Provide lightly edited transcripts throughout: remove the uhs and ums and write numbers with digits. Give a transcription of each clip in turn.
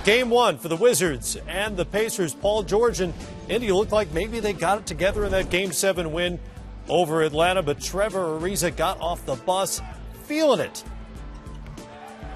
game one for the Wizards and the Pacers. Paul George and Indy looked like maybe they got it together in that Game 7 win over Atlanta, but Trevor Ariza got off the bus feeling it.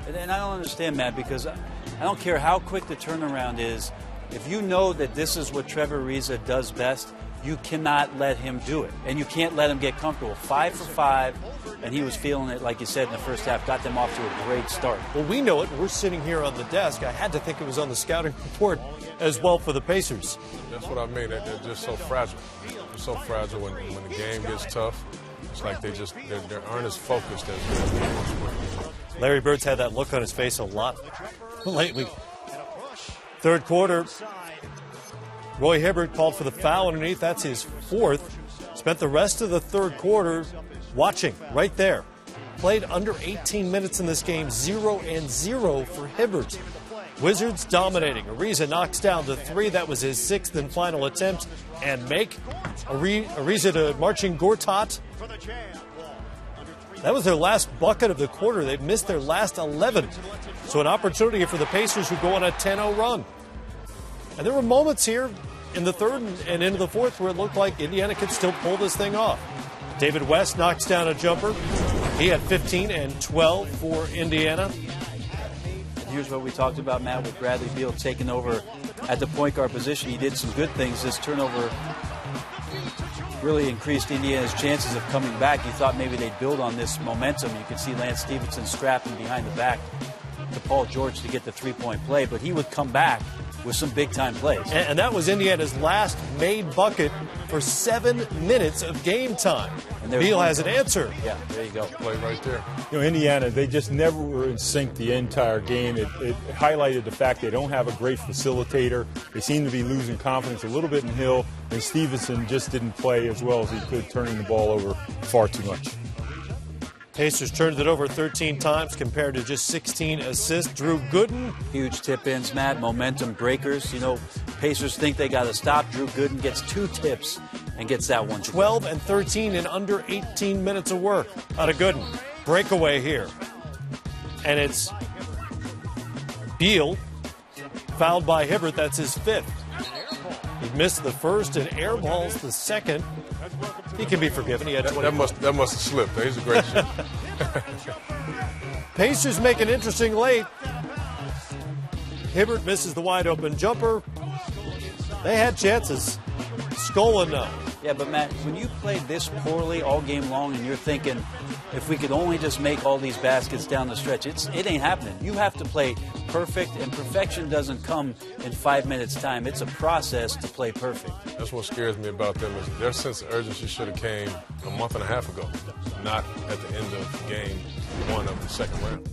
And I don't understand, Matt, because I don't care how quick the turnaround is. If you know that this is what Trevor Ariza does best, you cannot let him do it. And you can't let him get comfortable. 5 for 5, and he was feeling it, like you said, in the first half. Got them off to a great start. Well, we know it. We're sitting here on the desk. I had to think it was on the scouting report as well for the Pacers. That's what I mean. They're just so fragile. They're so fragile when the game gets tough. It's like they aren't as focused as they were. Larry Bird's had that look on his face a lot lately. Third quarter, Roy Hibbert called for the foul underneath. That's his fourth. Spent the rest of the third quarter watching right there. Played under 18 minutes in this game, 0-0 for Hibbert. Wizards dominating. Ariza knocks down the three. That was his sixth and final attempt. And make Ariza to marching Gortat. That was their last bucket of the quarter. They've missed their last 11. So an opportunity for the Pacers who go on a 10-0 run. And there were moments here in the third and into the fourth where it looked like Indiana could still pull this thing off. David West knocks down a jumper. He had 15 and 12 for Indiana. Here's what we talked about, Matt, with Bradley Beal taking over at the point guard position. He did some good things. This turnover really increased Indiana's chances of coming back. You thought maybe they'd build on this momentum. You could see Lance Stevenson strapping behind the back to Paul George to get the three-point play, but he would come back with some big-time plays. And that was Indiana's last made bucket for 7 minutes of game time. And Beal has an answer. Yeah, there you go. Play right there. You know, Indiana, they just never were in sync the entire game. It highlighted the fact they don't have a great facilitator. They seem to be losing confidence a little bit in Hill, and Stevenson just didn't play as well as he could, turning the ball over far too much. Pacers turned it over 13 times compared to just 16 assists. Drew Gooden. Huge tip-ins, Matt, momentum breakers. You know, Pacers think they got to stop. Drew Gooden gets 2 tips and gets that one. 12 and 13 in under 18 minutes of work out of Gooden. Breakaway here. And it's Beal, fouled by Hibbert. That's his 5th. He missed the first and airballs the second. He can be forgiven. He had 20. That must have slipped. He's a great shot. Pacers make it interesting late. Hibbert misses the wide open jumper. They had chances. Scola, no. Yeah, but Matt, when you play this poorly all game long and you're thinking, if we could only just make all these baskets down the stretch, it ain't happening. You have to play perfect, and perfection doesn't come in 5 minutes' time. It's a process to play perfect. That's what scares me about them, is their sense of urgency should have came a month and a half ago, not at the end of game 1 of the second round.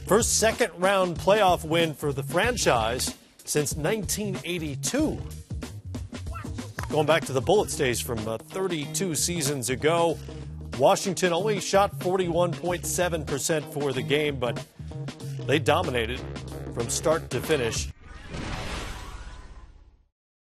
First second-round playoff win for the franchise since 1982. Going back to the Bullets days from 32 seasons ago. Washington only shot 41.7% for the game, but they dominated from start to finish.